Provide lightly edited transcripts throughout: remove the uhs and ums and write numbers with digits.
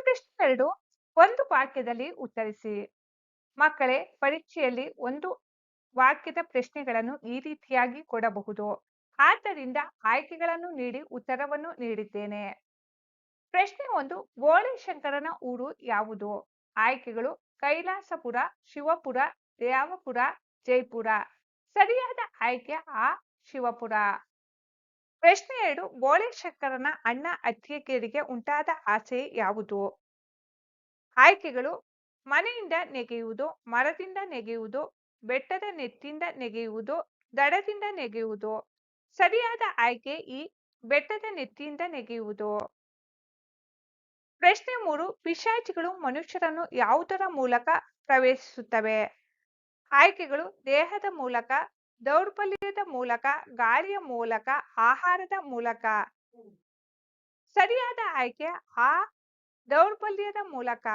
ಪ್ರಶ್ನೆ 2 ಒಂದು ವಾಕ್ಯದಲ್ಲಿ ಉತ್ತರಿಸಿ. ಮಕ್ಕಳೇ, ಪರೀಕ್ಷೆಯಲ್ಲಿ ಒಂದು ವಾಕ್ಯದ ಪ್ರಶ್ನೆಗಳನ್ನು ಈ ರೀತಿಯಾಗಿ ಕೊಡಬಹುದು. ಆದ್ದರಿಂದ ಆಯ್ಕೆಗಳನ್ನು ನೀಡಿ ಉತ್ತರವನ್ನು ನೀಡಿದ್ದೇನೆ. ಪ್ರಶ್ನೆ 1 ಬೋಳೆಶಂಕರನ ಊರು ಯಾವುದು? ಆಯ್ಕೆಗಳು ಕೈಲಾಸಪುರ, ಶಿವಪುರ, ದ್ಯಾವಪುರ, ಜೈಪುರ. ಸರಿಯಾದ ಆಯ್ಕೆ ಆ ಶಿವಪುರ. ಪ್ರಶ್ನೆ 2 ಬೋಳೆಶಂಕರನ ಅಣ್ಣ ಅತ್ತಿಗೆಯರಿಗೆ ಉಂಟಾದ ಆಸೆ ಯಾವುದು? ಆಯ್ಕೆಗಳು ಮನೆಯಿಂದ ನೆಗೆಯುವುದು, ಮರದಿಂದ ನೆಗೆಯುವುದು, ಬೆಟ್ಟದ ನೆತ್ತಿಯಿಂದ ನೆಗೆಯುವುದು, ದಡದಿಂದ ನೆಗೆಯುವುದು. ಸರಿಯಾದ ಆಯ್ಕೆ ಈ ಬೆಟ್ಟದ ನೆತ್ತಿಯಿಂದ ನೆಗೆಯುವುದು. ಪ್ರಶ್ನೆ 3 ಪಿಶಾಚಿಗಳು ಮನುಷ್ಯರನ್ನು ಯಾವುದರ ಮೂಲಕ ಪ್ರವೇಶಿಸುತ್ತವೆ? ಆಯ್ಕೆಗಳು ದೇಹದ ಮೂಲಕ, ದೌರ್ಬಲ್ಯದ ಮೂಲಕ, ಗಾಳಿಯ ಮೂಲಕ, ಆಹಾರದ ಮೂಲಕ. ಸರಿಯಾದ ಆಯ್ಕೆ ಆ ದೌರ್ಬಲ್ಯದ ಮೂಲಕ.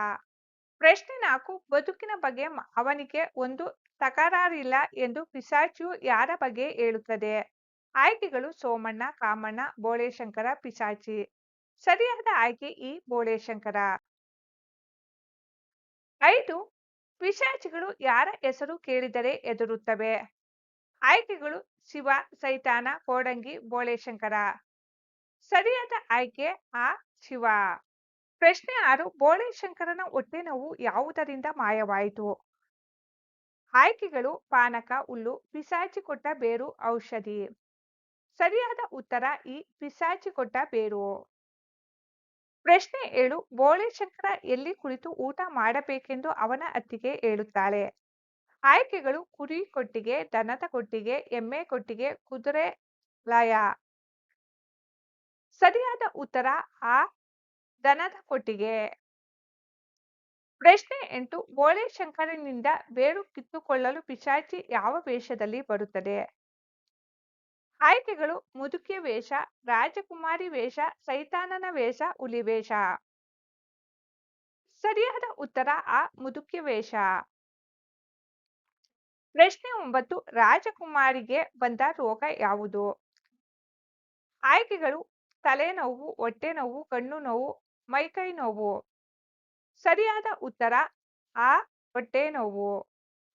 ಪ್ರಶ್ನೆ 4 ಬದುಕಿನ ಬಗ್ಗೆ ಅವನಿಗೆ ಒಂದು ತಕರಾರಿಲ್ಲ ಎಂದು ಪಿಶಾಚಿಯು ಯಾರ ಬಗ್ಗೆ ಹೇಳುತ್ತದೆ? ಆಯ್ಕೆಗಳು ಸೋಮಣ್ಣ, ಕಾಮಣ್ಣ, ಬೋಳೆಶಂಕರ, ಪಿಶಾಚಿ. ಸರಿಯಾದ ಆಯ್ಕೆ ಈ ಬೋಳೆಶಂಕರ. 5 ಪಿಶಾಚಿಗಳು ಯಾರ ಹೆಸರು ಕೇಳಿದರೆ ಹೆದರುತ್ತವೆ? ಆಯ್ಕೆಗಳು ಶಿವ, ಸೈತಾನ, ಕೋಡಂಗಿ, ಬೋಳೆಶಂಕರ. ಸರಿಯಾದ ಆಯ್ಕೆ ಆ ಶಿವ. ಪ್ರಶ್ನೆ 6 ಬೋಳೆಶಂಕರನ ಹೊಟ್ಟೆ ನೋವು ಯಾವುದರಿಂದ ಮಾಯವಾಯಿತು? ಆಯ್ಕೆಗಳು ಪಾನಕ, ಹುಲ್ಲು, ಪಿಶಾಚಿ ಕೊಟ್ಟ ಬೇರು, ಔಷಧಿ. ಸರಿಯಾದ ಉತ್ತರ ಈ ಪಿಶಾಚಿ ಕೊಟ್ಟ ಬೇರು. ಪ್ರಶ್ನೆ 7 ಬೋಳೆಶಂಕರ ಎಲ್ಲಿ ಕುಳಿತು ಊಟ ಮಾಡಬೇಕೆಂದು ಅವನ ಅತ್ತಿಗೆ ಹೇಳುತ್ತಾಳೆ? ಆಯ್ಕೆಗಳು ಕುರಿ ಕೊಟ್ಟಿಗೆ, ದನದ ಕೊಟ್ಟಿಗೆ, ಎಮ್ಮೆ ಕೊಟ್ಟಿಗೆ, ಕುದುರೆ ಲಯ. ಸರಿಯಾದ ಉತ್ತರ ಆ ದನದ ಕೊಟ್ಟಿಗೆ. ಪ್ರಶ್ನೆ 8 ಬೋಳೆಶಂಕರನಿಂದ ಬೇರು ಕಿತ್ತುಕೊಳ್ಳಲು ಪಿಶಾಚಿ ಯಾವ ವೇಷದಲ್ಲಿ ಬರುತ್ತದೆ? ಆಯ್ಕೆಗಳು ಮುದುಕಿಯ ವೇಷ, ರಾಜಕುಮಾರಿ ವೇಷ, ಸೈತಾನನ ವೇಷ, ಹುಲಿ ವೇಷ. ಸರಿಯಾದ ಉತ್ತರ ಆ ಮುದುಕಿಯ ವೇಷ. ಪ್ರಶ್ನೆ 9 ರಾಜಕುಮಾರಿಗೆ ಬಂದ ರೋಗ ಯಾವುದು? ಆಯ್ಕೆಗಳು ತಲೆನೋವು, ಹೊಟ್ಟೆ ನೋವು, ಕಣ್ಣು ನೋವು, ಮೈಕೈ ನೋವು. ಸರಿಯಾದ ಉತ್ತರ ಆ ಹೊಟ್ಟೆ ನೋವು.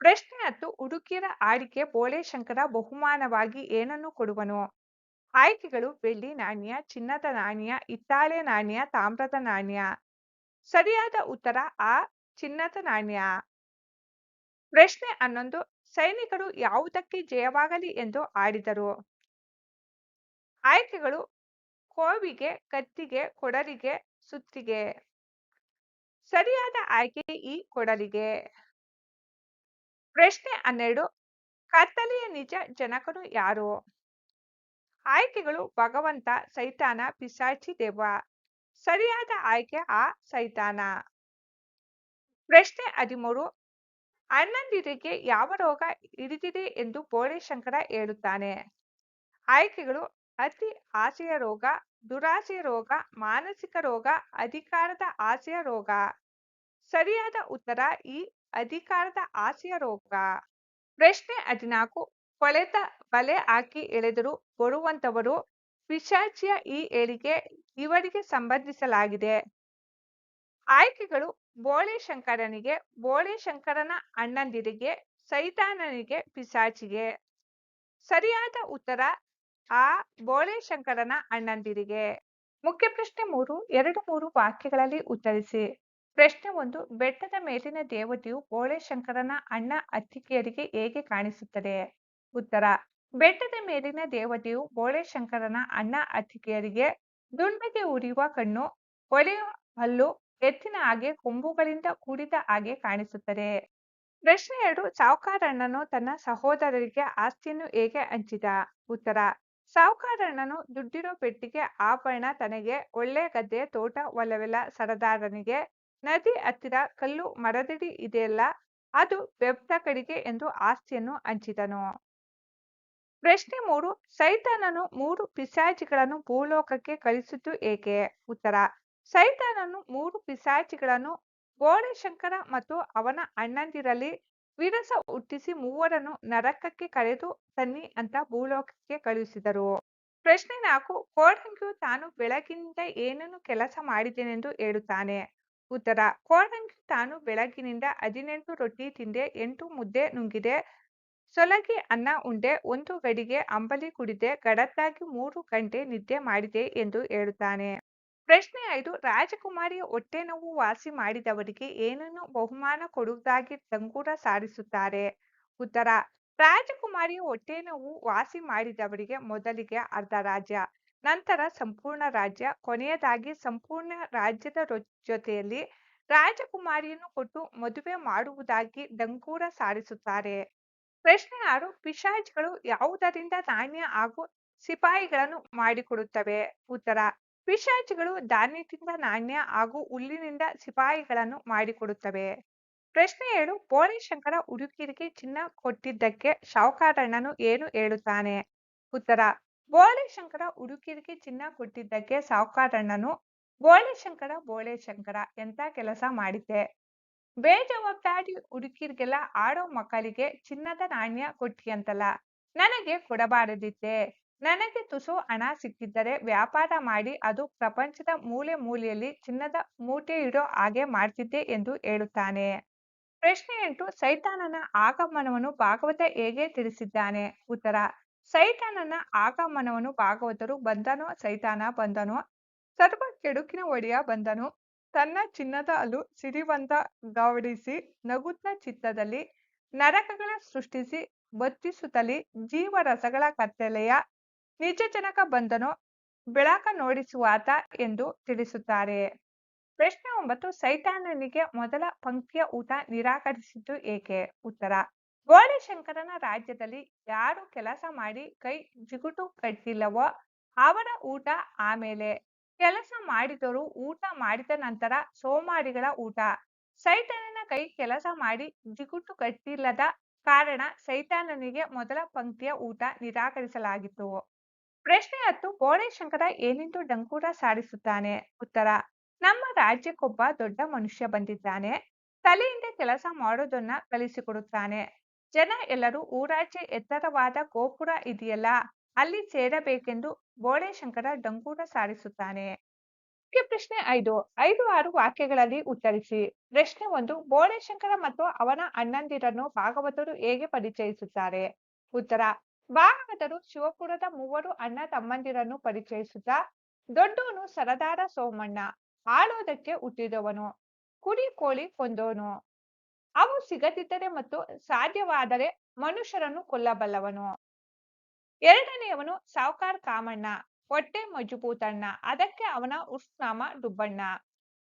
ಪ್ರಶ್ನೆ 10 ಹುಡುಗಿಯರ ಹಾಡಿಗೆ ಬೋಳೆಶಂಕರ ಬಹುಮಾನವಾಗಿ ಏನನ್ನು ಕೊಡುವನು? ಆಯ್ಕೆಗಳು ಬೆಳ್ಳಿ ನಾಣ್ಯ, ಚಿನ್ನದ ನಾಣ್ಯ, ಹಿತ್ತಾಳೆ ನಾಣ್ಯ, ತಾಮ್ರದ ನಾಣ್ಯ. ಸರಿಯಾದ ಉತ್ತರ ಆ ಚಿನ್ನದ ನಾಣ್ಯ. ಪ್ರಶ್ನೆ 11 ಸೈನಿಕರು ಯಾವುದಕ್ಕೆ ಜಯವಾಗಲಿ ಎಂದು ಹಾಡಿದರು? ಆಯ್ಕೆಗಳು ಕೋವಿಗೆ, ಕತ್ತಿಗೆ, ಕೊಡಲಿಗೆ, ಸುತ್ತಿಗೆ. ಸರಿಯಾದ ಆಯ್ಕೆ ಈ ಕೊಡಲಿಗೆ. ಪ್ರಶ್ನೆ 12 ಕತ್ತಲೆಯ ನಿಜ ಜನಕನು ಯಾರು? ಆಯ್ಕೆಗಳು ಭಗವಂತ, ಸೈತಾನ, ಪಿಶಾಚಿ, ದೆವ್ವ. ಸರಿಯಾದ ಆಯ್ಕೆ ಆ ಸೈತಾನ. ಪ್ರಶ್ನೆ 13 ಅಣ್ಣಂದಿರಿಗೆ ಯಾವ ರೋಗ ಹಿಡಿದಿದೆ ಎಂದು ಬೋಳೆಶಂಕರ ಹೇಳುತ್ತಾನೆ? ಆಯ್ಕೆಗಳು ಅತಿ ಆಸೆಯ ರೋಗ, ದುರಾಸೆಯ ರೋಗ, ಮಾನಸಿಕ ರೋಗ, ಅಧಿಕಾರದ ಆಸೆಯ ರೋಗ. ಸರಿಯಾದ ಉತ್ತರ ಈ ಅಧಿಕಾರದ ಆಸೆಯ ರೋಗ. ಪ್ರಶ್ನೆ 14 ಕೊಳೆತ ಬಲೆ ಹಾಕಿ ಎಳೆದರೂ ಬರುವಂತವರು ಪಿಶಾಚಿಯ ಈ ಹೇಳಿಕೆ ಇವರಿಗೆ ಸಂಬಂಧಿಸಲಾಗಿದೆ. ಆಯ್ಕೆಗಳು ಬೋಳೆಶಂಕರನಿಗೆ, ಬೋಳೆಶಂಕರನ ಅಣ್ಣಂದಿರಿಗೆ, ಸೈತಾನನಿಗೆ, ಪಿಶಾಚಿಗೆ. ಸರಿಯಾದ ಉತ್ತರ ಆ ಬೋಳೆಶಂಕರನ ಅಣ್ಣಂದಿರಿಗೆ. ಮುಖ್ಯ ಪ್ರಶ್ನೆ 3 2-3 ವಾಕ್ಯಗಳಲ್ಲಿ ಉತ್ತರಿಸಿ. ಪ್ರಶ್ನೆ 1 ಬೆಟ್ಟದ ಮೇಲಿನ ದೇವತೆಯು ಬೋಳೆಶಂಕರನ ಅಣ್ಣ ಅತ್ತಿಗೆಯರಿಗೆ ಹೇಗೆ ಕಾಣಿಸುತ್ತದೆ? ಉತ್ತರ ಬೆಟ್ಟದ ಮೇಲಿನ ದೇವತೆಯು ಬೋಳೆಶಂಕರನ ಅಣ್ಣ ಅತ್ತಿಗೆಯರಿಗೆ ದುಂಡಗೆ ಉರಿಯುವ ಕಣ್ಣು, ಹೊಳೆಯುವ ಹಲ್ಲು, ಎತ್ತಿನ ಹಾಗೆ ಕೊಂಬುಗಳಿಂದ ಕೂಡಿದ ಹಾಗೆ ಕಾಣಿಸುತ್ತದೆ. ಪ್ರಶ್ನೆ 2 ಸಾಹುಕಾರಣ್ಣನು ತನ್ನ ಸಹೋದರರಿಗೆ ಆಸ್ತಿಯನ್ನು ಹೇಗೆ ಹಂಚಿದ? ಉತ್ತರ ಸಾಹುಕಾರಣ್ಣನು ದುಡ್ಡಿರೋ ಪೆಟ್ಟಿಗೆ, ಆಭರಣ ತನಗೆ, ಒಳ್ಳೆ ಗದ್ದೆ, ತೋಟ, ಹೊಲವೆಲ್ಲ ಸರದಾರನಿಗೆ, ನದಿ ಹತ್ತಿರ ಕಲ್ಲು ಮರದಡಿ ಇದೆಯಲ್ಲ ಅದು ಬೆಪ್ತ ಕಡಿಗೆ ಎಂದು ಆಸ್ತಿಯನ್ನು ಹಂಚಿದನು. ಪ್ರಶ್ನೆ 3 ಸೈತಾನನು 3 ಪಿಶಾಚಿಗಳನ್ನು ಭೂಲೋಕಕ್ಕೆ ಕಳಿಸಿದ್ದು ಏಕೆ? ಉತ್ತರ ಸೈತಾನನು 3 ಪಿಶಾಚಿಗಳನ್ನು ಬೋಳೆಶಂಕರ ಮತ್ತು ಅವನ ಅಣ್ಣಂದಿರಲ್ಲಿ ವಿರಸ ಹುಟ್ಟಿಸಿ ಮೂವರನ್ನು ನರಕಕ್ಕೆ ಕರೆದು ತನ್ನಿ ಅಂತ ಭೂಲೋಕಕ್ಕೆ ಕಳುಹಿಸಿದರು. ಪ್ರಶ್ನೆ 4 ಕೋಡಂಗಿಯು ತಾನು ಬೆಳಗಿನಿಂದ ಏನನ್ನು ಕೆಲಸ ಮಾಡಿದೆನೆಂದು ಹೇಳುತ್ತಾನೆ? ಉತ್ತರ: ಕೋಡಂಗಿ ತಾನು ಬೆಳಗಿನಿಂದ 18 ರೊಟ್ಟಿ ತಿಂದೆ, 8 ಮುದ್ದೆ ನುಂಗಿದೆ, ಸೊಲಗಿ ಅನ್ನ ಉಂಡೆ, 1 ಗಡಿಗೆ ಅಂಬಲಿ ಕುಡಿದೆ, ಗಡದ್ದಾಗಿ 3 ಗಂಟೆ ನಿದ್ದೆ ಮಾಡಿದೆ ಎಂದು ಹೇಳುತ್ತಾನೆ. ಪ್ರಶ್ನೆ 5: ರಾಜಕುಮಾರಿಯ ಹೊಟ್ಟೆ ನೋವು ವಾಸಿ ಮಾಡಿದವರಿಗೆ ಏನನ್ನು ಬಹುಮಾನ ಕೊಡುವುದಾಗಿ ಡಂಗೂರ ಸಾರಿಸುತ್ತಾರೆ? ಉತ್ತರ: ರಾಜಕುಮಾರಿಯ ಹೊಟ್ಟೆ ನೋವು ವಾಸಿ ಮಾಡಿದವರಿಗೆ ಮೊದಲಿಗೆ ಅರ್ಧ ರಾಜ್ಯ, ನಂತರ ಸಂಪೂರ್ಣ ರಾಜ್ಯ, ಕೊನೆಯದಾಗಿ ಸಂಪೂರ್ಣ ರಾಜ್ಯದ ಜೊತೆಯಲ್ಲಿ ರಾಜಕುಮಾರಿಯನ್ನು ಕೊಟ್ಟು ಮದುವೆ ಮಾಡುವುದಾಗಿ ಡಂಗೂರ ಸಾರಿಸುತ್ತಾರೆ. ಪ್ರಶ್ನೆ 6: ಪಿಶಾಚಿಗಳು ಯಾವುದರಿಂದ ನಾಣ್ಯ ಹಾಗೂ ಸಿಪಾಯಿಗಳನ್ನು ಮಾಡಿಕೊಡುತ್ತವೆ? ಉತ್ತರ: ಪಿಶಾಚಿಗಳು ಧಾನ್ಯದಿಂದ ನಾಣ್ಯ ಹಾಗೂ ಹುಲ್ಲಿನಿಂದ ಸಿಪಾಯಿಗಳನ್ನು ಮಾಡಿಕೊಡುತ್ತವೆ. ಪ್ರಶ್ನೆ 7: ಬೋಳೆಶಂಕರ ಹುಡುಗಿಯರಿಗೆ ಚಿನ್ನ ಕೊಟ್ಟಿದ್ದಕ್ಕೆ ಸಾಹುಕಾರಣ್ಣನು ಏನು ಹೇಳುತ್ತಾನೆ? ಉತ್ತರ: ಬೋಳೆಶಂಕರ ಹುಡುಗಿಯರಿಗೆ ಚಿನ್ನ ಕೊಟ್ಟಿದ್ದಕ್ಕೆ ಸಾಹುಕಾರಣ್ಣನು, ಬೋಳೆಶಂಕರ ಬೋಳೆಶಂಕರ ಎಂಥ ಕೆಲಸ ಮಾಡಿದ್ದೆ, ಬೇಜವಾಬ್ದಾರಿ ಹುಡುಗಿಯರಿಗೆಲ್ಲ ಆಡೋ ಮಕ್ಕಳಿಗೆ ಚಿನ್ನದ ನಾಣ್ಯ ಕೊಟ್ಟಿಯಂತಲ್ಲ, ನನಗೆ ಕೊಡಬಾರದಿತ್ತೆ, ನನಗೆ ತುಸು ಹಣ ಸಿಕ್ಕಿದ್ದರೆ ವ್ಯಾಪಾರ ಮಾಡಿ ಅದು ಪ್ರಪಂಚದ ಮೂಲೆ ಮೂಲೆಯಲ್ಲಿ ಚಿನ್ನದ ಮೂಟೆ ಇಡೋ ಹಾಗೆ ಮಾಡ್ತಿದ್ದೆ ಎಂದು ಹೇಳುತ್ತಾನೆ. ಪ್ರಶ್ನೆ 8: ಸೈತಾನನ ಆಗಮನವನ್ನು ಭಾಗವತ ಹೇಗೆ ತಿಳಿಸಿದ್ದಾನೆ? ಉತ್ತರ: ಸೈತಾನನ ಆಗಮನವನ್ನು ಭಾಗವತರು ಬಂದನೋ ಸೈತಾನ ಬಂದನೋ, ಸರ್ವ ಕೆಡುಕಿನ ಒಡೆಯ ಬಂದನು, ತನ್ನ ಚಿನ್ನದ ಹಲ್ಲು ಸಿರಿವಂತ ಗೌಡಿಸಿ ನಗುತ್ತ ಚಿತ್ತದಲ್ಲಿ ನರಕಗಳ ಸೃಷ್ಟಿಸಿ ಬತ್ತಿಸುತ್ತಲಿ ಜೀವರಸಗಳ ಕತ್ತಲೆಯ ನಿಜ ಜನಕ ಬಂದನೋ ಬೆಳಕ ನೋಡಿಸುವಾತ ಎಂದು ತಿಳಿಸುತ್ತಾರೆ. ಪ್ರಶ್ನೆ 9: ಸೈತಾನನಿಗೆ ಮೊದಲ ಪಂಕ್ತಿಯ ಊಟ ನಿರಾಕರಿಸಿದ್ದು ಏಕೆ? ಉತ್ತರ: ಬೋಳೆಶಂಕರನ ರಾಜ್ಯದಲ್ಲಿ ಯಾರು ಕೆಲಸ ಮಾಡಿ ಕೈ ಜಿಗುಟು ಕಟ್ಟಿಲ್ಲವೋ ಅವರ ಊಟ ಆಮೇಲೆ, ಕೆಲಸ ಮಾಡಿದವರು ಊಟ ಮಾಡಿದ ನಂತರ ಸೋಮಾರಿಗಳ ಊಟ. ಸೈತಾನನ ಕೈ ಕೆಲಸ ಮಾಡಿ ಜಿಗುಟು ಕಟ್ಟಿಲ್ಲದ ಕಾರಣ ಸೈತಾನನಿಗೆ ಮೊದಲ ಪಂಕ್ತಿಯ ಊಟ ನಿರಾಕರಿಸಲಾಗಿತ್ತು. ಪ್ರಶ್ನೆ 10: ಬೋಳೆಶಂಕರ ಏನೆಂದು ಡಂಗೂರ ಸಾರಿಸುತ್ತಾನೆ? ಉತ್ತರ: ನಮ್ಮ ರಾಜ್ಯಕ್ಕೊಬ್ಬ ದೊಡ್ಡ ಮನುಷ್ಯ ಬಂದಿದ್ದಾನೆ, ತಲೆಯಿಂದ ಕೆಲಸ ಮಾಡೋದನ್ನ ಕಲಿಸಿಕೊಡುತ್ತಾನೆ, ಜನ ಎಲ್ಲರೂ ಊರಾಚೆ ಎತ್ತರವಾದ ಗೋಪುರ ಇದೆಯಲ್ಲ ಅಲ್ಲಿ ಸೇರಬೇಕೆಂದು ಬೋಳೆಶಂಕರ ಡಂಗೂರ ಸಾರಿಸುತ್ತಾನೆ. ಪ್ರಶ್ನೆ 5: 5-6 ವಾಕ್ಯಗಳಲ್ಲಿ ಉತ್ತರಿಸಿ. ಪ್ರಶ್ನೆ 1: ಬೋಳೆಶಂಕರ ಮತ್ತು ಅವನ ಅಣ್ಣಂದಿರನ್ನು ಭಾಗವತರು ಹೇಗೆ ಪರಿಚಯಿಸುತ್ತಾರೆ? ಉತ್ತರ: ಭಾಗವತರು ಶಿವಪುರದ 3 ಅಣ್ಣ ತಮ್ಮಂದಿರನ್ನು ಪರಿಚಯಿಸುತ್ತಾ, ದೊಡ್ಡವನು ಸರದಾರ ಸೋಮಣ್ಣ, ಆಳೋದಕ್ಕೆ ಹುಟ್ಟಿದವನು, ಕುರಿ ಕೋಳಿ ಕೊಂದವನು, ಅವು ಸಿಗದಿದ್ದರೆ ಮತ್ತು ಸಾಧ್ಯವಾದರೆ ಮನುಷ್ಯರನ್ನು ಕೊಲ್ಲಬಲ್ಲವನು, ಎರಡನೆಯವನು ಸಾವುಕಾರ ಕಾಮಣ್ಣ, ಹೊಟ್ಟೆ ಮಜಬೂತಣ್ಣ, ಅದಕ್ಕೆ ಅವನ ಉರ್ಫ್ನಾಮ ಡುಬ್ಬಣ್ಣ,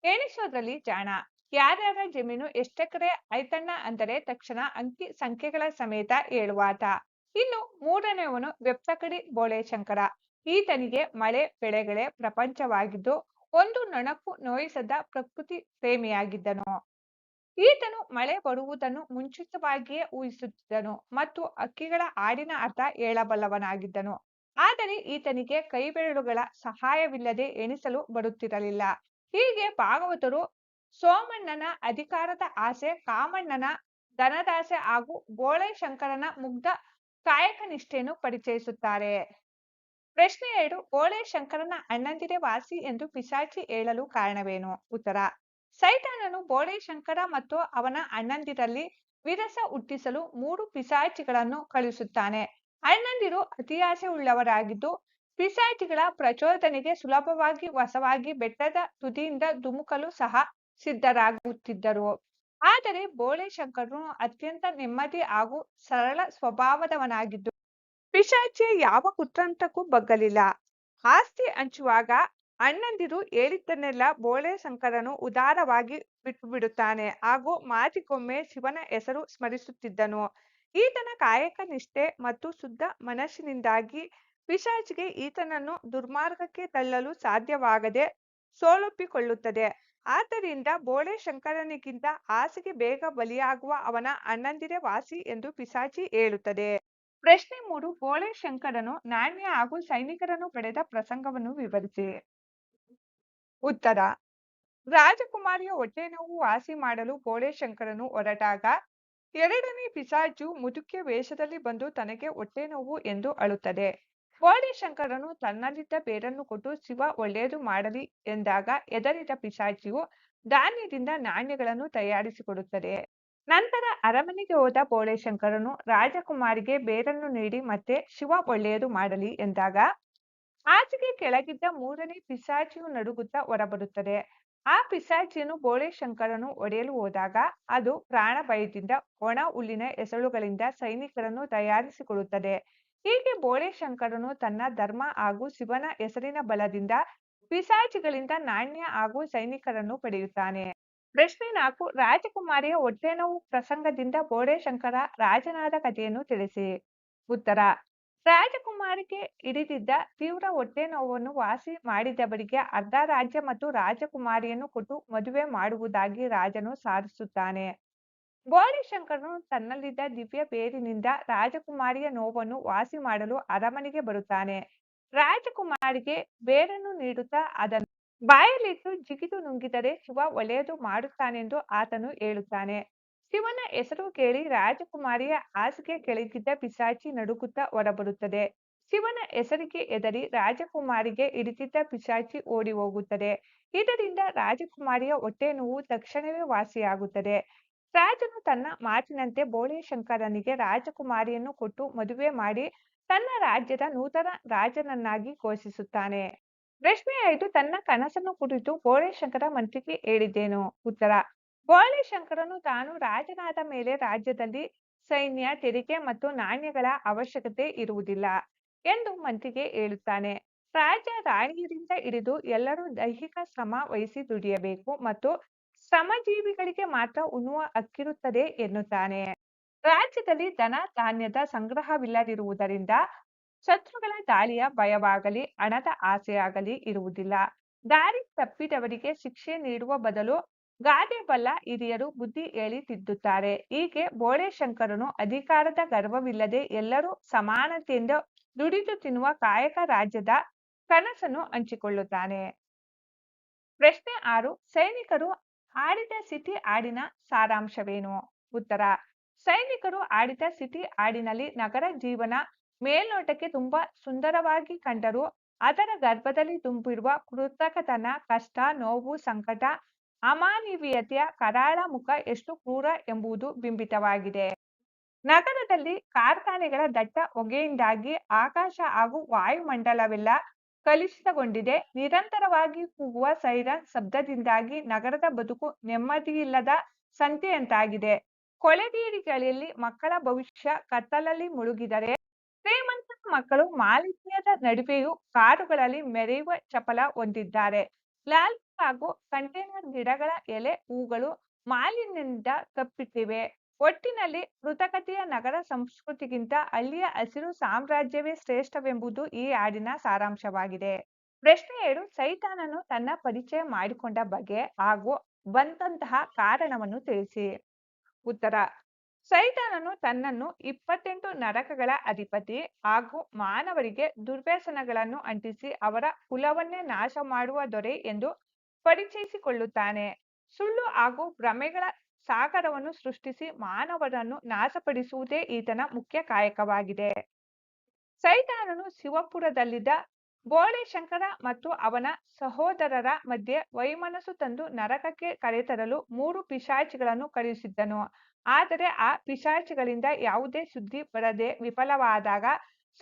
ಎಣಿಸೋದ್ರಲ್ಲಿ ಜಾಣ, ಯಾರ್ಯಾರ ಜಮೀನು ಎಷ್ಟೆಕರೆ ಐತಣ್ಣ ಅಂದರೆ ತಕ್ಷಣ ಅಂಕಿ ಸಂಖ್ಯೆಗಳ ಸಮೇತ ಹೇಳುವಾತ, ಇನ್ನು ಮೂರನೆಯವನು ವೆಪ್ತಕಡಿ ಬೋಳೆಶಂಕರ, ಈತನಿಗೆ ಮಳೆ ಬೆಳೆಗಳೇ ಪ್ರಪಂಚವಾಗಿದ್ದು ಒಂದು ನೊಣಕ್ಕೂ ನೋಯಿಸದ ಪ್ರಕೃತಿ ಪ್ರೇಮಿಯಾಗಿದ್ದನು. ಈತನು ಮಳೆ ಬರುವುದನ್ನು ಮುಂಚಿತವಾಗಿಯೇ ಊಹಿಸುತ್ತಿದ್ದನು ಮತ್ತು ಹಕ್ಕಿಗಳ ಹಾಡಿನ ಅರ್ಥ ಹೇಳಬಲ್ಲವನಾಗಿದ್ದನು. ಆದರೆ ಈತನಿಗೆ ಕೈಬೆರಳುಗಳ ಸಹಾಯವಿಲ್ಲದೆ ಎಣಿಸಲು ಬರುತ್ತಿರಲಿಲ್ಲ. ಹೀಗೆ ಭಾಗವತರು ಸೋಮಣ್ಣನ ಅಧಿಕಾರದ ಆಸೆ, ಕಾಮಣ್ಣನ ಧನದಾಸೆ ಹಾಗೂ ಬೋಳೆಶಂಕರನ ಮುಗ್ಧ ಕಾಯಕ ನಿಷ್ಠೆಯನ್ನು ಪರಿಚಯಿಸುತ್ತಾರೆ. ಪ್ರಶ್ನೆ 2: ಬೋಳೆಶಂಕರನ ಅಣ್ಣಂದಿರೇ ವಾಸಿ ಎಂದು ಪಿಶಾಚಿ ಹೇಳಲು ಕಾರಣವೇನು? ಉತ್ತರ: ಸೈತಾನನು ಬೋಳೆಶಂಕರ ಮತ್ತು ಅವನ ಅಣ್ಣಂದಿರಲ್ಲಿ ವಿರಸ ಹುಟ್ಟಿಸಲು 3 ಪಿಶಾಚಿಗಳನ್ನು ಕಳುಹಿಸುತ್ತಾನೆ. ಅಣ್ಣಂದಿರು ಅತಿಯಾಸೆ ಉಳ್ಳವರಾಗಿದ್ದು ಪಿಶಾಚಿಗಳ ಪ್ರಚೋದನೆಗೆ ಸುಲಭವಾಗಿ ವಶವಾಗಿ ಬೆಟ್ಟದ ತುದಿಯಿಂದ ಧುಮುಕಲು ಸಹ ಸಿದ್ಧರಾಗುತ್ತಿದ್ದರು. ಆದರೆ ಬೋಳೆಶಂಕರನು ಅತ್ಯಂತ ನೆಮ್ಮದಿ ಹಾಗೂ ಸರಳ ಸ್ವಭಾವದವನಾಗಿದ್ದು ಪಿಶಾಚಿಯ ಯಾವ ಕುತಂತ್ರಕ್ಕೂ ಬಗ್ಗಲಿಲ್ಲ. ಆಸ್ತಿ ಹಂಚುವಾಗ ಅಣ್ಣಂದಿರು ಹೇಳಿದ್ದನ್ನೆಲ್ಲ ಬೋಳೆಶಂಕರನು ಉದಾರವಾಗಿ ಬಿಟ್ಟುಬಿಡುತ್ತಾನೆ ಹಾಗೂ ಮಾತಿಗೊಮ್ಮೆ ಶಿವನ ಹೆಸರು ಸ್ಮರಿಸುತ್ತಿದ್ದನು. ಈತನ ಕಾಯಕ ನಿಷ್ಠೆ ಮತ್ತು ಶುದ್ಧ ಮನಸ್ಸಿನಿಂದಾಗಿ ಪಿಶಾಚಿಗೆ ಈತನನ್ನು ದುರ್ಮಾರ್ಗಕ್ಕೆ ತಳ್ಳಲು ಸಾಧ್ಯವಾಗದೆ ಸೋಲೊಪ್ಪಿಕೊಳ್ಳುತ್ತದೆ. ಆದ್ದರಿಂದ ಬೋಳೆಶಂಕರನಿಗಿಂತ ಆಸೆಗೆ ಬೇಗ ಬಲಿಯಾಗುವ ಅವನ ಅಣ್ಣಂದಿರೇ ವಾಸಿ ಎಂದು ಪಿಶಾಚಿ ಹೇಳುತ್ತದೆ. ಪ್ರಶ್ನೆ 3: ಬೋಳೆಶಂಕರನು ನಾಣ್ಯ ಹಾಗೂ ಸೈನಿಕರನ್ನು ಪಡೆದ ಪ್ರಸಂಗವನ್ನು ವಿವರಿಸಿ. ಉತ್ತರ: ರಾಜಕುಮಾರಿಯ ಹೊಟ್ಟೆ ನೋವು ವಾಸಿ ಮಾಡಲು ಬೋಳೆಶಂಕರನು ಹೊರಟಾಗ ಎರಡನೇ ಪಿಶಾಚಿಯು ಮುದುಕಿಯ ವೇಷದಲ್ಲಿ ಬಂದು ತನಗೆ ಹೊಟ್ಟೆ ನೋವು ಎಂದು ಅಳುತ್ತದೆ. ಬೋಳಿಶಂಕರನು ತನ್ನಲ್ಲಿದ್ದ ಬೇರನ್ನು ಕೊಟ್ಟು ಶಿವ ಒಳ್ಳೆಯದು ಮಾಡಲಿ ಎಂದಾಗ ಹೆದರಿದ ಪಿಶಾಚಿಯು ಧಾನ್ಯದಿಂದ ನಾಣ್ಯಗಳನ್ನು ತಯಾರಿಸಿಕೊಡುತ್ತದೆ. ನಂತರ ಅರಮನೆಗೆ ಹೋದ ಬೋಳೆಶಂಕರನು ರಾಜಕುಮಾರಿಗೆ ಬೇರನ್ನು ನೀಡಿ ಮತ್ತೆ ಶಿವ ಒಳ್ಳೆಯದು ಮಾಡಲಿ ಎಂದಾಗ ಹಾಸಿಗೆ ಕೆಳಗಿದ್ದ ಮೂರನೇ ಪಿಶಾಚಿಯು ನಡುಗುತ್ತಾ ಹೊರಬರುತ್ತದೆ. ಆ ಪಿಶಾಚಿಯನ್ನು ಬೋಳೆಶಂಕರನು ಹೊಡೆಯಲು ಹೋದಾಗ ಅದು ಪ್ರಾಣ ಭಯದಿಂದ ಒಣ ಹುಲ್ಲಿನ ಎಸಳುಗಳಿಂದ ಸೈನಿಕರನ್ನು ತಯಾರಿಸಿಕೊಳ್ಳುತ್ತದೆ. ಹೀಗೆ ಬೋಳೆಶಂಕರನು ತನ್ನ ಧರ್ಮ ಹಾಗೂ ಶಿವನ ಹೆಸರಿನ ಬಲದಿಂದ ಪಿಶಾಚಿಗಳಿಂದ ನಾಣ್ಯ ಹಾಗೂ ಸೈನಿಕರನ್ನು ಪಡೆಯುತ್ತಾನೆ. ಪ್ರಶ್ನೆ 4. ರಾಜಕುಮಾರಿಯ ಹೊಟ್ಟೆನೋವು ಪ್ರಸಂಗದಿಂದ ಬೋಳೆಶಂಕರ ರಾಜನಾದ ಕಥೆಯನ್ನು ತಿಳಿಸಿ. ಉತ್ತರ: ರಾಜಕುಮಾರಿಗೆ ಹಿಡಿದಿದ್ದ ತೀವ್ರ ಹೊಟ್ಟೆನೋವನ್ನು ವಾಸಿ ಮಾಡಿದವರಿಗೆ ಅರ್ಧ ರಾಜ್ಯ ಮತ್ತು ರಾಜಕುಮಾರಿಯನ್ನು ಕೊಟ್ಟು ಮದುವೆ ಮಾಡುವುದಾಗಿ ರಾಜನು ಸಾರಿಸುತ್ತಾನೆ. ಬೋಳಿಶಂಕರನು ತನ್ನಲ್ಲಿದ್ದ ದಿವ್ಯ ಬೇರಿನಿಂದ ರಾಜಕುಮಾರಿಯ ನೋವನ್ನು ವಾಸಿ ಮಾಡಲು ಅರಮನೆಗೆ ಬರುತ್ತಾನೆ. ರಾಜಕುಮಾರಿಗೆ ಬೇರನ್ನು ನೀಡುತ್ತಾ ಅದನ್ನು ಬಾಯಲ್ಲಿಟ್ಟು ಜಿಗಿದು ನುಂಗಿದರೆ ಶಿವ ಒಳ್ಳೆಯದು ಮಾಡುತ್ತಾನೆಂದು ಆತನು ಹೇಳುತ್ತಾನೆ. ಶಿವನ ಹೆಸರು ಕೇಳಿ ರಾಜಕುಮಾರಿಯ ಹಾಸಿಗೆ ಕೆಳಗಿದ್ದ ಪಿಶಾಚಿ ನಡುಗುತ್ತಾ ಹೊರಬರುತ್ತದೆ. ಶಿವನ ಹೆಸರಿಗೆ ಹೆದರಿ ರಾಜಕುಮಾರಿಗೆ ಹಿಡಿದಿದ್ದ ಪಿಶಾಚಿ ಓಡಿ ಹೋಗುತ್ತದೆ. ಇದರಿಂದ ರಾಜಕುಮಾರಿಯ ಹೊಟ್ಟೆ ನೋವು ತಕ್ಷಣವೇ ವಾಸಿಯಾಗುತ್ತದೆ. ರಾಜನು ತನ್ನ ಮಾತಿನಂತೆ ಬೋಳೆಶಂಕರನಿಗೆ ರಾಜಕುಮಾರಿಯನ್ನು ಕೊಟ್ಟು ಮದುವೆ ಮಾಡಿ ತನ್ನ ರಾಜ್ಯದ ನೂತನ ರಾಜನನ್ನಾಗಿ ಘೋಷಿಸುತ್ತಾನೆ. ಪ್ರಶ್ನೆ 5. ತನ್ನ ಕನಸನ್ನು ಕುರಿತು ಬೋಳೆಶಂಕರ ಮಂತ್ರಿಗೆ ಹೇಳಿದ್ದೇನು? ಉತ್ತರ: ಬೋಳೆಶಂಕರನು ತಾನು ರಾಜನಾದ ಮೇಲೆ ರಾಜ್ಯದಲ್ಲಿ ಸೈನ್ಯ, ತೆರಿಗೆ ಮತ್ತು ನಾಣ್ಯಗಳ ಅವಶ್ಯಕತೆ ಇರುವುದಿಲ್ಲ ಎಂದು ಮಂತ್ರಿಗೆ ಹೇಳುತ್ತಾನೆ. ರಾಜ ರಾಣಿಯರಿಂದ ಹಿಡಿದು ಎಲ್ಲರೂ ದೈಹಿಕ ಶ್ರಮ ವಹಿಸಿ ದುಡಿಯಬೇಕು ಮತ್ತು ಶ್ರಮಜೀವಿಗಳಿಗೆ ಮಾತ್ರ ಉಣ್ಣುವ ಹಕ್ಕಿರುತ್ತದೆ ಎನ್ನುತ್ತಾನೆ. ರಾಜ್ಯದಲ್ಲಿ ಧನ ಧಾನ್ಯದ ಸಂಗ್ರಹವಿಲ್ಲದಿರುವುದರಿಂದ ಶತ್ರುಗಳ ದಾಳಿಯ ಭಯವಾಗಲಿ ಹಣದ ಆಸೆಯಾಗಲಿ ಇರುವುದಿಲ್ಲ. ದಾರಿ ತಪ್ಪಿದವರಿಗೆ ಶಿಕ್ಷೆ ನೀಡುವ ಬದಲು ಗಾದೆ ಬಲ್ಲ ಹಿರಿಯರು ಬುದ್ಧಿ ಹೇಳಿ ತಿದ್ದುತ್ತಾರೆ. ಹೀಗೆ ಬೋಳೆಶಂಕರನು ಅಧಿಕಾರದ ಗರ್ವವಿಲ್ಲದೆ ಎಲ್ಲರೂ ಸಮಾನತೆಯಿಂದ ದುಡಿದು ತಿನ್ನುವ ಕಾಯಕ ರಾಜ್ಯದ ಕನಸನ್ನು ಹಂಚಿಕೊಳ್ಳುತ್ತಾನೆ. ಪ್ರಶ್ನೆ 6. ಸೈನಿಕರು ಆಡಿದ ಸಿಟಿ ಹಾಡಿನ ಸಾರಾಂಶವೇನು? ಉತ್ತರ: ಸೈನಿಕರು ಆಡಿದ ಸಿಟಿ ಹಾಡಿನಲ್ಲಿ ನಗರ ಜೀವನ ಮೇಲ್ನೋಟಕ್ಕೆ ತುಂಬಾ ಸುಂದರವಾಗಿ ಕಂಡರೂ ಅದರ ಗರ್ಭದಲ್ಲಿ ತುಂಬಿರುವ ಕೃತಕತನ, ಕಷ್ಟ, ನೋವು, ಸಂಕಟ, ಅಮಾನವೀಯತೆಯ ಕರಾಳ ಮುಖ ಎಷ್ಟು ಕ್ರೂರ ಎಂಬುದು ಬಿಂಬಿತವಾಗಿದೆ. ನಗರದಲ್ಲಿ ಕಾರ್ಖಾನೆಗಳ ದಟ್ಟ ಹೊಗೆಯಿಂದಾಗಿ ಆಕಾಶ ಹಾಗೂ ವಾಯುಮಂಡಲವೆಲ್ಲ ಕಲುಷಿತಗೊಂಡಿದೆ. ನಿರಂತರವಾಗಿ ಕೂಗುವ ಸೈರನ್ ಶಬ್ದದಿಂದಾಗಿ ನಗರದ ಬದುಕು ನೆಮ್ಮದಿಯಿಲ್ಲದ ಸಂತೆಯಂತಾಗಿದೆ. ಕೊಳೆಗೇರಿಗಳಲ್ಲಿ ಮಕ್ಕಳ ಭವಿಷ್ಯ ಕತ್ತಲಲ್ಲಿ ಮುಳುಗಿದರೆ, ಶ್ರೀಮಂತರ ಮಕ್ಕಳು ಮಾಲಿನ್ಯದ ನಡುವೆಯೂ ಕಾರುಗಳಲ್ಲಿ ಮೆರೆಯುವ ಚಪಲ ಹೊಂದಿದ್ದಾರೆ. ಲಾಲ್ ಹಾಗೂ ಕಂಟೇನರ್ ಗಿಡಗಳ ಎಲೆ ಹೂಗಳು ಮಾಲಿನ್ಯದಿಂದ ಕಪ್ಪಿಟ್ಟಿವೆ. ಒಟ್ಟಿನಲ್ಲಿ ಕೃತಕತೆಯ ನಗರ ಸಂಸ್ಕೃತಿಗಿಂತ ಹಳ್ಳಿಯ ಹಸಿರು ಸಾಮ್ರಾಜ್ಯವೇ ಶ್ರೇಷ್ಠವೆಂಬುದು ಈ ಹಾಡಿನ ಸಾರಾಂಶವಾಗಿದೆ. ಪ್ರಶ್ನೆ 7. ಸೈತಾನನು ತನ್ನ ಪರಿಚಯ ಮಾಡಿಕೊಂಡ ಬಗೆ ಹಾಗೂ ಬಂದಂತಹ ಕಾರಣವನ್ನು ತಿಳಿಸಿ. ಉತ್ತರ: ಸೈತಾನನು ತನ್ನನ್ನು 28 ನರಕಗಳ ಅಧಿಪತಿ ಹಾಗೂ ಮಾನವರಿಗೆ ದುರ್ವ್ಯಸನಗಳನ್ನು ಅಂಟಿಸಿ ಅವರ ಕುಲವನ್ನೇ ನಾಶ ಮಾಡುವ ದೊರೆ ಎಂದು ಪರಿಚಯಿಸಿಕೊಳ್ಳುತ್ತಾನೆ. ಸುಳ್ಳು ಹಾಗೂ ಭ್ರಮೆಗಳ ಸಾಗರವನ್ನು ಸೃಷ್ಟಿಸಿ ಮಾನವರನ್ನು ನಾಶಪಡಿಸುವುದೇ ಈತನ ಮುಖ್ಯ ಕಾಯಕವಾಗಿದೆ. ಸೈತಾನನು ಶಿವಪುರದಲ್ಲಿದ್ದ ಬೋಳೆಶಂಕರ ಮತ್ತು ಅವನ ಸಹೋದರರ ಮಧ್ಯೆ ವೈಮನಸ್ಸು ತಂದು ನರಕಕ್ಕೆ ಕರೆತರಲು 3 ಪಿಶಾಚಿಗಳನ್ನು ಕಳುಹಿಸಿದ್ದನು. ಆದರೆ ಆ ಪಿಶಾಚಿಗಳಿಂದ ಯಾವುದೇ ಸುದ್ದಿ ಬರದೆ ವಿಫಲವಾದಾಗ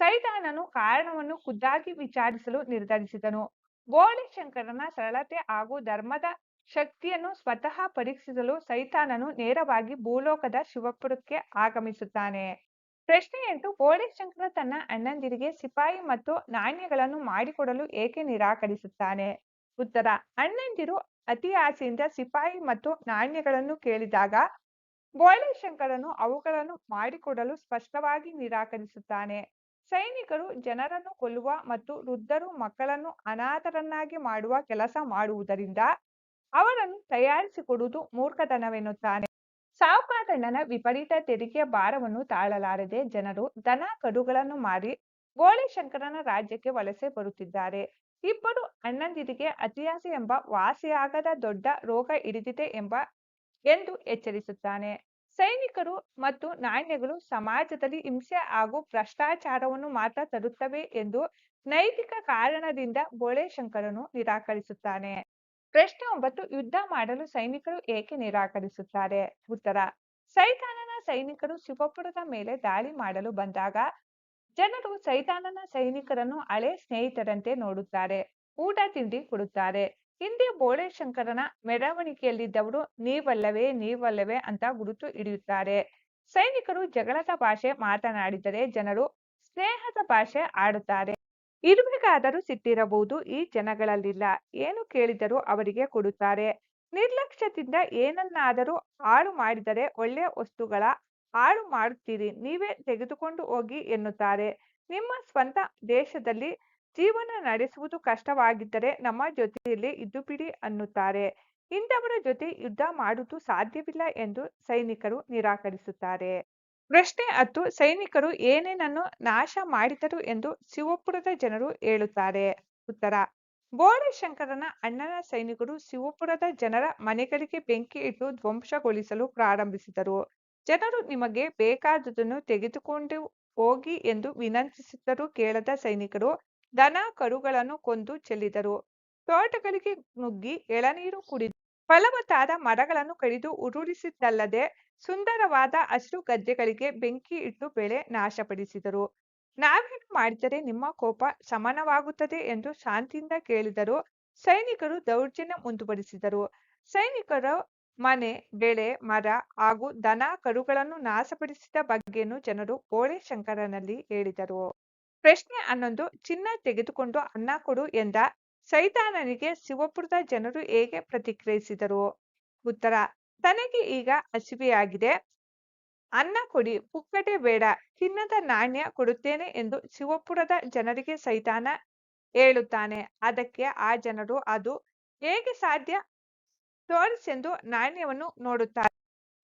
ಸೈತಾನನು ಕಾರಣವನ್ನು ಖುದ್ದಾಗಿ ವಿಚಾರಿಸಲು ನಿರ್ಧರಿಸಿದನು. ಬೋಳೆಶಂಕರನ ಸರಳತೆ ಹಾಗೂ ಧರ್ಮದ ಶಕ್ತಿಯನ್ನು ಸ್ವತಃ ಪರೀಕ್ಷಿಸಲು ಸೈತಾನನು ನೇರವಾಗಿ ಭೂಲೋಕದ ಶಿವಪುರಕ್ಕೆ ಆಗಮಿಸುತ್ತಾನೆ. ಪ್ರಶ್ನೆ 8. ಬೋಳೆಶಂಕರ ತನ್ನ ಅಣ್ಣಂದಿರಿಗೆ ಸಿಪಾಯಿ ಮತ್ತು ನಾಣ್ಯಗಳನ್ನು ಮಾಡಿಕೊಡಲು ಏಕೆ ನಿರಾಕರಿಸುತ್ತಾನೆ? ಉತ್ತರ: ಅಣ್ಣಂದಿರು ಅತಿ ಆಸೆಯಿಂದ ಸಿಪಾಯಿ ಮತ್ತು ನಾಣ್ಯಗಳನ್ನು ಕೇಳಿದಾಗ ಬೋಳೆಶಂಕರನು ಅವುಗಳನ್ನು ಮಾಡಿಕೊಡಲು ಸ್ಪಷ್ಟವಾಗಿ ನಿರಾಕರಿಸುತ್ತಾನೆ. ಸೈನಿಕರು ಜನರನ್ನು ಕೊಲ್ಲುವ ಮತ್ತು ವೃದ್ಧರು ಮಕ್ಕಳನ್ನು ಅನಾಥರನ್ನಾಗಿ ಮಾಡುವ ಕೆಲಸ ಮಾಡುವುದರಿಂದ ಅವರನ್ನು ತಯಾರಿಸಿಕೊಡುವುದು ಮೂರ್ಖತನವೆನ್ನುತ್ತಾನೆ. ಸಾಹುಕಾರಣ್ಣನ ವಿಪರೀತ ತೆರಿಗೆಯ ಭಾರವನ್ನು ತಾಳಲಾರದೆ ಜನರು ದನ ಕರುಗಳನ್ನು ಮಾರಿ ಬೋಳೆಶಂಕರನ ರಾಜ್ಯಕ್ಕೆ ವಲಸೆ ಬರುತ್ತಿದ್ದಾರೆ. ಇಬ್ಬರು ಅಣ್ಣಂದಿರಿಗೆ ಅತಿಯಾಸೆ ಎಂಬ ವಾಸಿಯಾಗದ ದೊಡ್ಡ ರೋಗ ಹಿಡಿದಿದೆ ಎಂದು ಎಚ್ಚರಿಸುತ್ತಾನೆ. ಸೈನಿಕರು ಮತ್ತು ನಾಣ್ಯಗಳು ಸಮಾಜದಲ್ಲಿ ಹಿಂಸೆ ಹಾಗೂ ಭ್ರಷ್ಟಾಚಾರವನ್ನು ಮಾತ್ರ ತರುತ್ತವೆ ಎಂದು ನೈತಿಕ ಕಾರಣದಿಂದ ಬೋಳೆಶಂಕರನು ನಿರಾಕರಿಸುತ್ತಾನೆ. ಪ್ರಶ್ನೆ 9, ಯುದ್ಧ ಮಾಡಲು ಸೈನಿಕರು ಏಕೆ ನಿರಾಕರಿಸುತ್ತಾರೆ? ಉತ್ತರ: ಸೈತಾನನ ಸೈನಿಕರು ಶಿವಪುರದ ಮೇಲೆ ದಾಳಿ ಮಾಡಲು ಬಂದಾಗ ಜನರು ಸೈತಾನನ ಸೈನಿಕರನ್ನು ಹಳೆ ಸ್ನೇಹಿತರಂತೆ ನೋಡುತ್ತಾರೆ, ಊಟ ತಿಂಡಿ ಕೊಡುತ್ತಾರೆ. ಹಿಂದೆ ಬೋಳೆಶಂಕರನ ಮೆರವಣಿಗೆಯಲ್ಲಿದ್ದವರು ನೀವಲ್ಲವೇ ನೀವಲ್ಲವೇ ಅಂತ ಗುರುತು ಹಿಡಿಯುತ್ತಾರೆ. ಸೈನಿಕರು ಜಗಳದ ಭಾಷೆ ಮಾತನಾಡಿದರೆ ಜನರು ಸ್ನೇಹದ ಭಾಷೆ ಆಡುತ್ತಾರೆ. ಇರುವೆಗಾದರೂ ಸಿಟ್ಟಿರಬಹುದು, ಈ ಜನಗಳಲ್ಲಿಲ್ಲ. ಏನು ಕೇಳಿದರೂ ಅವರಿಗೆ ಕೊಡುತ್ತಾರೆ. ನಿರ್ಲಕ್ಷ್ಯದಿಂದ ಏನನ್ನಾದರೂ ಹಾಳು ಮಾಡಿದರೆ ಒಳ್ಳೆಯ ವಸ್ತುಗಳ ಹಾಳು ಮಾಡುತ್ತೀರಿ, ನೀವೇ ತೆಗೆದುಕೊಂಡು ಹೋಗಿ ಎನ್ನುತ್ತಾರೆ. ನಿಮ್ಮ ಸ್ವಂತ ದೇಶದಲ್ಲಿ ಜೀವನ ನಡೆಸುವುದು ಕಷ್ಟವಾಗಿದ್ದರೆ ನಮ್ಮ ಜೊತೆಯಲ್ಲಿ ಇದ್ದು ಬಿಡಿ ಅನ್ನುತ್ತಾರೆ. ಇಂಥವರ ಜೊತೆ ಯುದ್ಧ ಮಾಡುವುದು ಸಾಧ್ಯವಿಲ್ಲ ಎಂದು ಸೈನಿಕರು ನಿರಾಕರಿಸುತ್ತಾರೆ. ಪ್ರಶ್ನೆ 10, ಸೈನಿಕರು ಏನೇನನ್ನು ನಾಶ ಮಾಡಿದರು ಎಂದು ಶಿವಪುರದ ಜನರು ಹೇಳುತ್ತಾರೆ? ಉತ್ತರ: ಬೋಳೆಶಂಕರನ ಅಣ್ಣನ ಸೈನಿಕರು ಶಿವಪುರದ ಜನರ ಮನೆಗಳಿಗೆ ಬೆಂಕಿ ಇಟ್ಟು ಧ್ವಂಸಗೊಳಿಸಲು ಪ್ರಾರಂಭಿಸಿದರು. ಜನರು ನಿಮಗೆ ಬೇಕಾದುದನ್ನು ತೆಗೆದುಕೊಂಡು ಹೋಗಿ ಎಂದು ವಿನಂತಿಸಿದ್ದರೂ ಕೇಳದ ಸೈನಿಕರು ದನ ಕರುಗಳನ್ನು ಕೊಂದು ಚೆಲ್ಲಿದರು. ತೋಟಗಳಿಗೆ ನುಗ್ಗಿ ಎಳನೀರು ಕುಡಿದು ಫಲವತ್ತಾದ ಮರಗಳನ್ನು ಕಡಿದು ಉರುಳಿಸಿದ್ದಲ್ಲದೆ ಸುಂದರವಾದ ಹಸಿರು ಗದ್ದೆಗಳಿಗೆ ಬೆಂಕಿ ಇಟ್ಟು ಬೆಳೆ ನಾಶಪಡಿಸಿದರು. ನಾವೇನು ಮಾಡಿದರೆ ನಿಮ್ಮ ಕೋಪ ಶಮನವಾಗುತ್ತದೆ ಎಂದು ಶಾಂತಿಯಿಂದ ಕೇಳಿದರು. ಸೈನಿಕರು ದೌರ್ಜನ್ಯ ಮುಂದುವರಿಸಿದರು. ಸೈನಿಕರು ಮನೆ, ಬೆಳೆ, ಮರ ಹಾಗೂ ದನ ಕರುಗಳನ್ನು ನಾಶಪಡಿಸಿದ ಬಗ್ಗೆಯನ್ನು ಜನರು ಬೋಳೆಶಂಕರನಲ್ಲಿ ಹೇಳಿದರು. ಪ್ರಶ್ನೆ 11, ಚಿನ್ನ ತೆಗೆದುಕೊಂಡು ಅನ್ನ ಕೊಡು ಎಂದ ಸೈತಾನನಿಗೆ ಶಿವಪುರದ ಜನರು ಹೇಗೆ ಪ್ರತಿಕ್ರಿಯಿಸಿದರು? ಉತ್ತರ: ತನಗೆ ಈಗ ಹಸಿವೆಯಾಗಿದೆ, ಅನ್ನ ಕೊಡಿ, ಪುಕ್ಕಟೆ ಬೇಡ, ಚಿನ್ನದ ನಾಣ್ಯ ಕೊಡುತ್ತೇನೆ ಎಂದು ಶಿವಪುರದ ಜನರಿಗೆ ಸೈತಾನ ಹೇಳುತ್ತಾನೆ. ಅದಕ್ಕೆ ಆ ಜನರು ಅದು ಹೇಗೆ ಸಾಧ್ಯ ತೋರಿಸೆಂದು ನಾಣ್ಯವನ್ನು ನೋಡುತ್ತಾರೆ.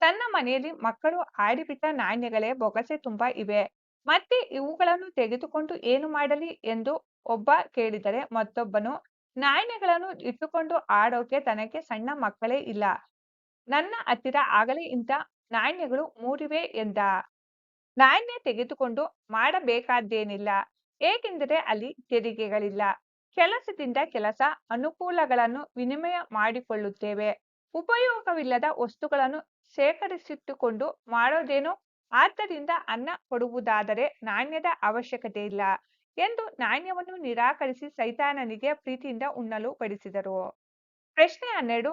ತನ್ನ ಮನೆಯಲ್ಲಿ ಮಕ್ಕಳು ಆಡಿಬಿಟ್ಟ ನಾಣ್ಯಗಳೇ ಬೊಗಸೆ ತುಂಬ ಇವೆ, ಮತ್ತೆ ಇವುಗಳನ್ನು ತೆಗೆದುಕೊಂಡು ಏನು ಮಾಡಲಿ ಎಂದು ಒಬ್ಬ ಕೇಳಿದರೆ ಮತ್ತೊಬ್ಬನು, ನಾಣ್ಯಗಳನ್ನು ಇಟ್ಟುಕೊಂಡು ಆಡೋಕೆ ತನಗೆ ಸಣ್ಣ ಮಕ್ಕಳೇ ಇಲ್ಲ, ನನ್ನ ಹತ್ತಿರ ಆಗಲೇ ಇಂಥ ನಾಣ್ಯಗಳು 3 ಎಂದ. ನಾಣ್ಯ ತೆಗೆದುಕೊಂಡು ಮಾಡಬೇಕಾದ್ದೇನಿಲ್ಲ, ಏಕೆಂದರೆ ಅಲ್ಲಿ ತೆರಿಗೆಗಳಿಲ್ಲ. ಕೆಲಸದಿಂದ ಕೆಲಸ, ಅನುಕೂಲಗಳನ್ನು ವಿನಿಮಯ ಮಾಡಿಕೊಳ್ಳುತ್ತೇವೆ. ಉಪಯೋಗವಿಲ್ಲದ ವಸ್ತುಗಳನ್ನು ಶೇಖರಿಸಿಟ್ಟುಕೊಂಡು ಮಾಡೋದೇನು? ಆದ್ದರಿಂದ ಅನ್ನ ಕೊಡುವುದಾದರೆ ನಾಣ್ಯದ ಅವಶ್ಯಕತೆ ಇಲ್ಲ ಎಂದು ನಾಣ್ಯವನ್ನು ನಿರಾಕರಿಸಿ ಸೈತಾನನಿಗೆ ಪ್ರೀತಿಯಿಂದ ಉಣ್ಣಲು ಬಡಿಸಿದರು. ಪ್ರಶ್ನೆ 12,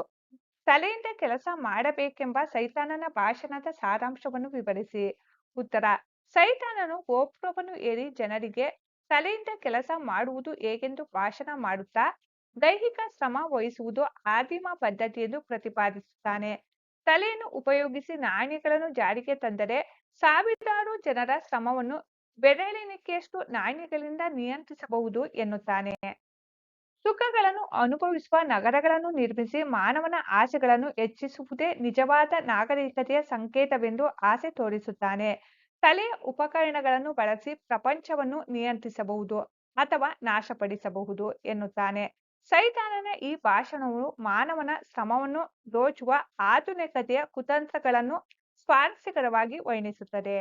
ತಲೆಯಿಂದ ಕೆಲಸ ಮಾಡಬೇಕೆಂಬ ಸೈತಾನನ ಭಾಷಣದ ಸಾರಾಂಶವನ್ನು ವಿವರಿಸಿ. ಉತ್ತರ: ಸೈತಾನನು ಗೋಪುರವನ್ನು ಏರಿ ಜನರಿಗೆ ತಲೆಯಿಂದ ಕೆಲಸ ಮಾಡುವುದು ಹೇಗೆಂದು ಭಾಷಣ ಮಾಡುತ್ತಾ ದೈಹಿಕ ಶ್ರಮ ವಹಿಸುವುದು ಆದಿಮ ಪದ್ಧತಿ ಎಂದು ಪ್ರತಿಪಾದಿಸುತ್ತಾನೆ. ತಲೆಯನ್ನು ಉಪಯೋಗಿಸಿ ನಾಣ್ಯಗಳನ್ನು ಜಾರಿಗೆ ತಂದರೆ ಸಾವಿರಾರು ಜನರ ಶ್ರಮವನ್ನು ಬೆರಳೆಣಿಕೆಯಷ್ಟು ನಾಣ್ಯಗಳಿಂದ ನಿಯಂತ್ರಿಸಬಹುದು ಎನ್ನುತ್ತಾನೆ. ಸುಖಗಳನ್ನು ಅನುಭವಿಸುವ ನಗರಗಳನ್ನು ನಿರ್ಮಿಸಿ ಮಾನವನ ಆಸೆಗಳನ್ನು ಹೆಚ್ಚಿಸುವುದೇ ನಿಜವಾದ ನಾಗರಿಕತೆಯ ಸಂಕೇತವೆಂದು ಆಸೆ ತೋರಿಸುತ್ತಾನೆ. ತಲೆಯ ಉಪಕರಣಗಳನ್ನು ಬಳಸಿ ಪ್ರಪಂಚವನ್ನು ನಿಯಂತ್ರಿಸಬಹುದು ಅಥವಾ ನಾಶಪಡಿಸಬಹುದು ಎನ್ನುತ್ತಾನೆ. ಸೈತಾನನ ಈ ಭಾಷಣವು ಮಾನವನ ಶ್ರಮವನ್ನು ದೋಚುವ ಆಧುನಿಕತೆಯ ಕುತಂತ್ರಗಳನ್ನು ಸ್ವಾರಸ್ಯಕರವಾಗಿ ವರ್ಣಿಸುತ್ತದೆ.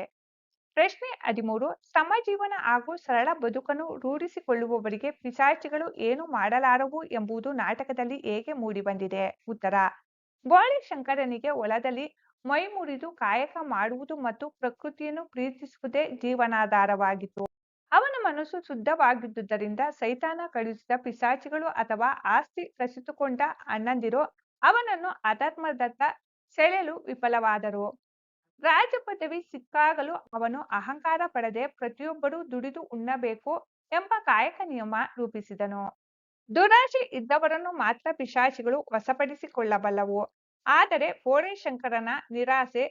ಪ್ರಶ್ನೆ 13, ಶ್ರಮಜೀವನ ಹಾಗೂ ಸರಳ ಬದುಕನ್ನು ರೂಢಿಸಿಕೊಳ್ಳುವವರಿಗೆ ಪಿಶಾಚಿಗಳು ಏನು ಮಾಡಲಾರವು ಎಂಬುದು ನಾಟಕದಲ್ಲಿ ಹೇಗೆ ಮೂಡಿಬಂದಿದೆ? ಉತ್ತರ: ಬೋಳೆಶಂಕರನಿಗೆ ಹೊಲದಲ್ಲಿ ಮೈಮುರಿದು ಕಾಯಕ ಮಾಡುವುದು ಮತ್ತು ಪ್ರಕೃತಿಯನ್ನು ಪ್ರೀತಿಸುವುದೇ ಜೀವನಾಧಾರವಾಗಿತ್ತು. ಅವನ ಮನಸ್ಸು ಶುದ್ಧವಾಗಿದ್ದುದರಿಂದ ಸೈತಾನ ಕಳುಹಿಸಿದ ಪಿಶಾಚಿಗಳು ಅಥವಾ ಆಸ್ತಿ ಕಸಿದುಕೊಂಡ ಅಣ್ಣಂದಿರು ಅವನನ್ನು ಅಧರ್ಮದತ್ತ ಸೆಳೆಯಲು ವಿಫಲವಾದರು. ರಾಜಪದವಿ ಸಿಕ್ಕಾಗಲೂ ಅವನು ಅಹಂಕಾರ ಪಡದೆ ಪ್ರತಿಯೊಬ್ಬರೂ ದುಡಿದು ಉಣ್ಣಬೇಕು ಎಂಬ ಕಾಯಕ ನಿಯಮ ರೂಪಿಸಿದನು. ದುರಾಶೆ ಇದ್ದವರನ್ನು ಮಾತ್ರ ಪಿಶಾಚಿಗಳು ವಶಪಡಿಸಿಕೊಳ್ಳಬಲ್ಲವು. ಆದರೆ ಬೋಳೆಶಂಕರನ ನಿರಾಸೆ,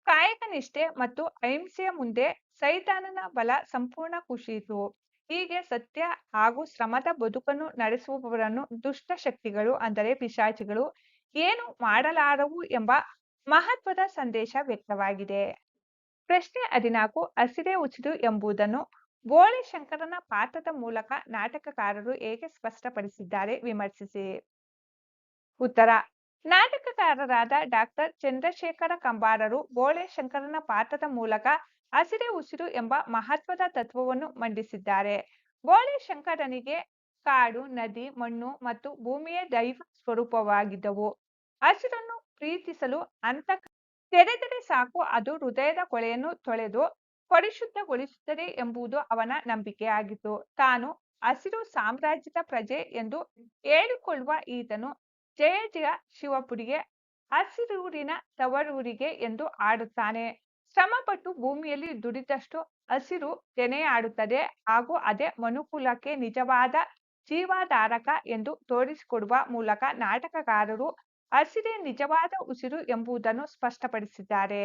ಕಾಯಕನಿಷ್ಠೆ ಮತ್ತು ಅಹಿಂಸೆಯ ಮುಂದೆ ಸೈತಾನನ ಬಲ ಸಂಪೂರ್ಣ ಕುಸಿಯಿತು. ಹೀಗೆ ಸತ್ಯ ಹಾಗೂ ಶ್ರಮದ ಬದುಕನ್ನು ನಡೆಸುವವರನ್ನು ದುಷ್ಟ ಶಕ್ತಿಗಳು ಅಂದರೆ ಪಿಶಾಚಿಗಳು ಏನು ಮಾಡಲಾರವು ಎಂಬ ಮಹತ್ವದ ಸಂದೇಶ ವ್ಯಕ್ತವಾಗಿದೆ. ಪ್ರಶ್ನೆ 14, ಹಸಿರೇ ಉಸಿರು ಎಂಬುದನ್ನು ಬೋಳೆಶಂಕರನ ಪಾತ್ರದ ಮೂಲಕ ನಾಟಕಕಾರರು ಹೇಗೆ ಸ್ಪಷ್ಟಪಡಿಸಿದ್ದಾರೆ ವಿಮರ್ಶಿಸಿ. ಉತ್ತರ: ನಾಟಕಕಾರರಾದ ಡಾಕ್ಟರ್ ಚಂದ್ರಶೇಖರ ಕಂಬಾರರು ಬೋಳೆ ಶಂಕರನ ಪಾತ್ರದ ಮೂಲಕ ಹಸಿರೇ ಉಸಿರು ಎಂಬ ಮಹತ್ವದ ತತ್ವವನ್ನು ಮಂಡಿಸಿದ್ದಾರೆ. ಬೋಳೆ ಶಂಕರನಿಗೆ ಕಾಡು, ನದಿ, ಮಣ್ಣು ಮತ್ತು ಭೂಮಿಯೇ ದೈವ ಸ್ವರೂಪವಾಗಿದ್ದವು. ಹಸಿರನ್ನು ಪ್ರೀತಿಸಲು ತೆರೆದರೆ ಸಾಕು, ಅದು ಹೃದಯದ ಕೊಳೆಯನ್ನು ತೊಳೆದು ಪರಿಶುದ್ಧಗೊಳಿಸುತ್ತದೆ ಎಂಬುದು ಅವನ ನಂಬಿಕೆಯಾಗಿತ್ತು. ತಾನು ಹಸಿರು ಸಾಮ್ರಾಜ್ಯದ ಪ್ರಜೆ ಎಂದು ಹೇಳಿಕೊಳ್ಳುವ ಈತನು ಜಯ ಜಯ ಶಿವಪುರಿಗೆ, ಹಸಿರೂರಿನ ತವರೂರಿಗೆ ಎಂದು ಹಾಡುತ್ತಾನೆ. ಶ್ರಮಪಟ್ಟು ಭೂಮಿಯಲ್ಲಿ ದುಡಿದಷ್ಟು ಹಸಿರು ತೆನೆಯಾಡುತ್ತದೆ ಹಾಗೂ ಅದೇ ಮನುಕುಲಕ್ಕೆ ನಿಜವಾದ ಜೀವಾಧಾರಕ ಎಂದು ತೋರಿಸಿಕೊಡುವ ಮೂಲಕ ನಾಟಕಕಾರರು ಹಸಿರೇ ನಿಜವಾದ ಉಸಿರು ಎಂಬುದನ್ನು ಸ್ಪಷ್ಟಪಡಿಸಿದ್ದಾರೆ.